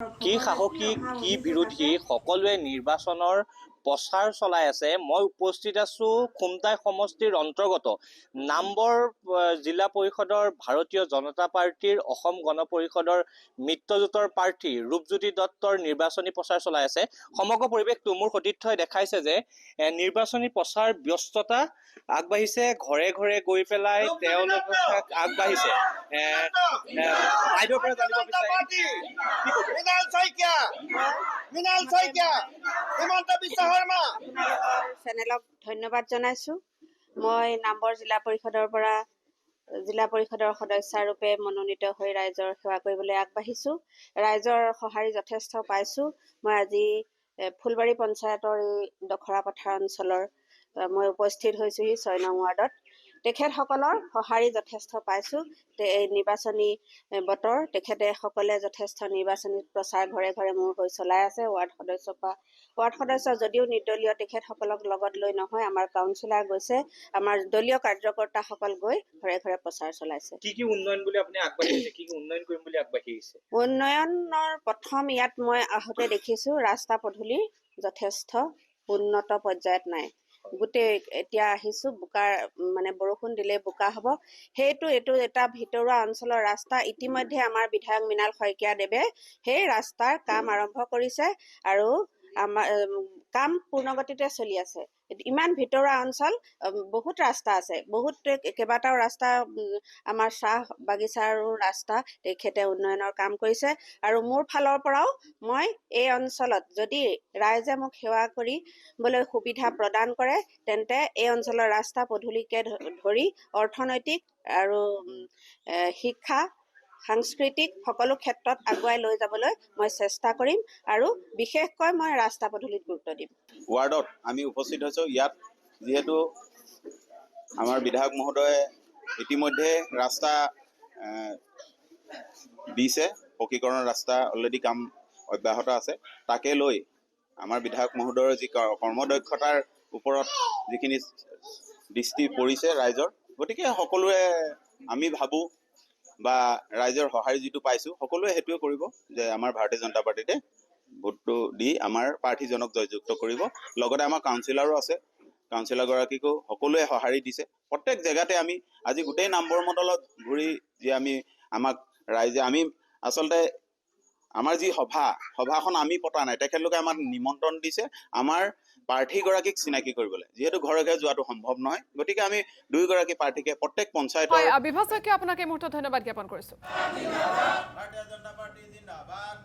কি সাহসী কি বিৰোধী সকলোৱে নিৰ্বাচনৰ প্ৰচাৰ চলাই আছে। মই উপস্থিত আছো খুমটাই সমষ্টিৰ অন্তৰ্গত নামবৰ জিলা পৰিষদৰ ভাৰতীয় জনতা পাৰ্টিৰ অসম গণ পৰিষদৰ মিত্ৰজোঁটৰ প্ৰাৰ্থী ৰূপজ্যোতি দত্তৰ নিৰ্বাচনী প্ৰচাৰ চলাই আছে। সমগ্ৰ পৰিৱেশটো মোৰ সতীৰ্থই দেখাইছে যে নিৰ্বাচনী প্ৰচাৰ ব্যস্ততা আগবাঢ়িছে, ঘৰে ঘৰে গৈ পেলাই তেওঁলোকে আগবাঢ়িছে। বাইদেউৰ পৰা জানিব বিচাৰিম চেনেলক ধন্যবাদ জনাইছো। মই নামবৰ জিলা পৰিষদৰ পৰা জিলা পৰিষদৰ সদস্যৰূপে মনোনীত হৈ ৰাইজৰ সেৱা কৰিবলৈ আগবাঢ়িছো। ৰাইজৰ সঁহাৰি যথেষ্ট পাইছো। মই আজি ফুলবাৰী পঞ্চায়তৰ এই দখৰা পথাৰ অঞ্চলৰ মই উপস্থিত হৈছোহি 6 নং ৱাৰ্ডত। তেখেতসকলৰ সঁহাৰি যথেষ্ট পাইছো। এই নিৰ্বাচনী বতৰ তেখেতে সকলে যথেষ্ট নিৰ্বাচনী প্ৰচাৰ ঘৰে ঘৰে মোৰ হৈ চলাই আছে। ৱাৰ্ড সদস্য যদিও নিৰ্দলীয় তেখেতসকলক লগত লৈ নহয়, আমাৰ কাউন্সিলাৰ গৈছে, আমাৰ দলীয় কাৰ্যকৰ্তাসকল গৈ ঘৰে ঘৰে প্ৰচাৰ চলাইছে। কি উন্নয়ন বুলি আপুনি আগবাঢ়ি আহিছে, কি উন্নয়ন কৰিম বুলি আগবাঢ়ি আহিছে? উন্নয়নৰ প্ৰথম ইয়াত মই আহোঁতে দেখিছো ৰাস্তা পদূলি যথেষ্ট উন্নত পৰ্যায়ত নাই। গোটেই এতিয়া আহিছো বোকাৰ মানে বৰষুণ দিলে বোকা হ'ব। এইটো এটা ভিতৰুৱা অঞ্চলৰ ৰাস্তা। ইতিমধ্যে আমাৰ বিধায়ক মৃণাল শইকীয়াদেৱে সেই ৰাস্তাৰ কাম আৰম্ভ কৰিছে আৰু আমাৰ কাম পূৰ্ণগতিতে চলি আছে। ইমান ভিতৰুৱা অঞ্চল, বহুত ৰাস্তা আছে, বহুত কেইবাটাও ৰাস্তা, আমাৰ চাহ বাগিচাৰো ৰাস্তা তেখেতে উন্নয়নৰ কাম কৰিছে। আৰু মোৰ ফালৰ পৰাও মই এই অঞ্চলত যদি ৰাইজে মোক সেৱা কৰিবলৈ সুবিধা প্ৰদান কৰে, তেন্তে এই অঞ্চলৰ ৰাস্তা পদূলিকে ধৰি অৰ্থনৈতিক আৰু শিক্ষা সাংস্কৃতিক সকলো ক্ষেত্ৰত আগুৱাই লৈ যাবলৈ মই চেষ্টা কৰিম আৰু বিশেষকৈ মই ৰাস্তা পদূলিত গুৰুত্ব দিম। ৱাৰ্ডত আমি উপস্থিত হৈছোঁ। ইয়াত যিহেতু আমাৰ বিধায়ক মহোদয়ে ইতিমধ্যে ৰাস্তা দিছে, পকীকৰণৰ ৰাস্তা অলৰেডি কাম অব্যাহত আছে। তাকে লৈ আমাৰ বিধায়ক মহোদয়ৰ যি কৰ্মদক্ষতাৰ ওপৰত যিখিনি দৃষ্টি পৰিছে ৰাইজৰ, গতিকে সকলোৱে আমি ভাবোঁ বা ৰাইজৰ সঁহাৰি যিটো পাইছোঁ সকলোৱে সেইটোৱে কৰিব যে আমাৰ ভাৰতীয় জনতা পাৰ্টিতে ভোটটো দি আমাৰ প্ৰাৰ্থীজনক জয়যুক্ত কৰিব। লগতে আমাৰ কাউন্সিলাৰো আছে, কাউন্সিলাৰগৰাকীকো সকলোৱে সঁহাৰি দিছে। প্ৰত্যেক জেগাতে আমি আজি গোটেই নামবৰ মণ্ডলত ঘূৰি যে আমাক ৰাইজে আচলতে আমাৰ যি সভাখন আমি পতা নাই, তেখেতলোকে আমাক নিমন্ত্ৰণ দিছে আমাৰ প্ৰাৰ্থীগৰাকীক চিনাকি কৰিবলৈ। যিহেতু ঘৰে ঘৰে যোৱাটো সম্ভৱ নহয়, গতিকে আমি দুয়োগৰাকী প্ৰাৰ্থীকে প্ৰত্যেক পঞ্চায়তৰ বিভাজকে আপোনাক এই মুহূৰ্তত ধন্যবাদ জ্ঞাপন কৰিছো। ভাৰতীয় জনতা পাৰ্টি জিন্দাবাদ।